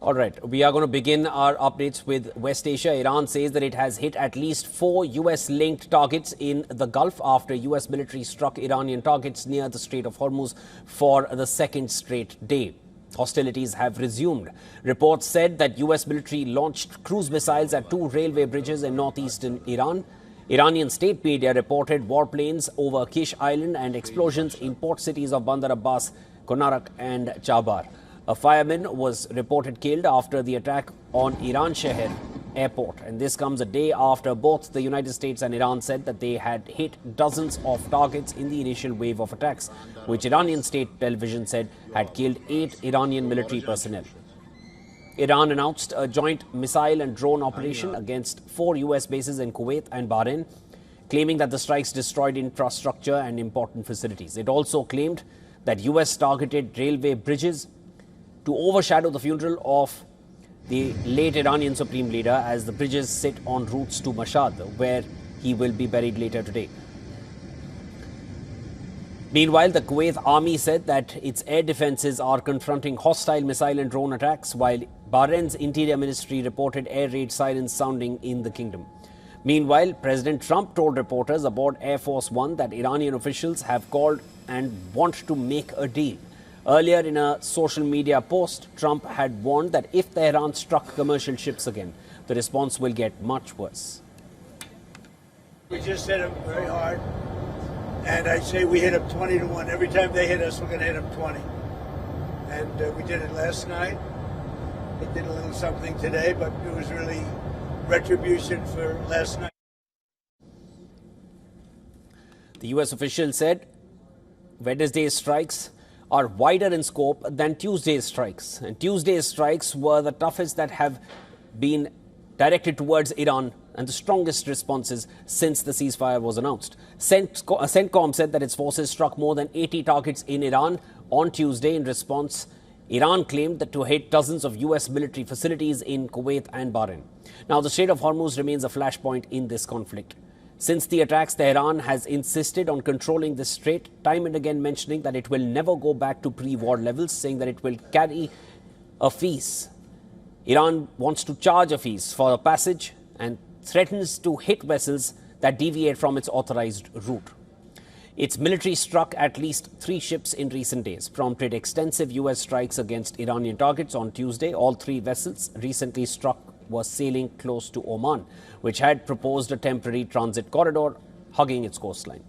All right, we are going to begin our updates with West Asia. Iran says that it has hit at least 4 US-linked targets in the Gulf after US military struck Iranian targets near the Strait of Hormuz for the second straight day. Hostilities have resumed. Reports said that US military launched cruise missiles at 2 railway bridges in northeastern Iran. Iranian state media reported warplanes over Kish Island and explosions in port cities of Bandar Abbas, Konarak and Chabar. A fireman was reported killed after the attack on Iran Sheher airport. And this comes a day after both the United States and Iran said that they had hit dozens of targets in the initial wave of attacks, which Iranian state television said had killed 8 Iranian military personnel. Iran announced a joint missile and drone operation against 4 US bases in Kuwait and Bahrain, claiming that the strikes destroyed infrastructure and important facilities. It also claimed that US targeted railway bridges to overshadow the funeral of the late Iranian Supreme Leader as the bridges sit on routes to Mashhad, where he will be buried later today. Meanwhile, the Kuwait army said that its air defenses are confronting hostile missile and drone attacks, while Bahrain's interior ministry reported air raid sirens sounding in the kingdom. Meanwhile, President Trump told reporters aboard Air Force One that Iranian officials have called and want to make a deal. Earlier in a social media post, Trump had warned that if Tehran struck commercial ships again, the response will get much worse. We just hit them very hard, and I say we hit them 20 to 1. Every time they hit us, we're going to hit them 20. And we did it last night. We did a little something today, but it was really retribution for last night. The U.S. official said Wednesday's strikes are wider in scope than Tuesday's strikes. And Tuesday's strikes were the toughest that have been directed towards Iran and the strongest responses since the ceasefire was announced. CENTCOM said that its forces struck more than 80 targets in Iran on Tuesday. In response, Iran claimed that to hit dozens of US military facilities in Kuwait and Bahrain. Now, the Strait of Hormuz remains a flashpoint in this conflict. Since the attacks, Tehran has insisted on controlling this strait, time and again mentioning that it will never go back to pre-war levels, saying that it will carry a fees. Iran wants to charge a fees for the passage and threatens to hit vessels that deviate from its authorized route. Its military struck at least 3 ships in recent days, prompted extensive US strikes against Iranian targets on Tuesday. All 3 vessels recently struck was sailing close to Oman, which had proposed a temporary transit corridor hugging its coastline.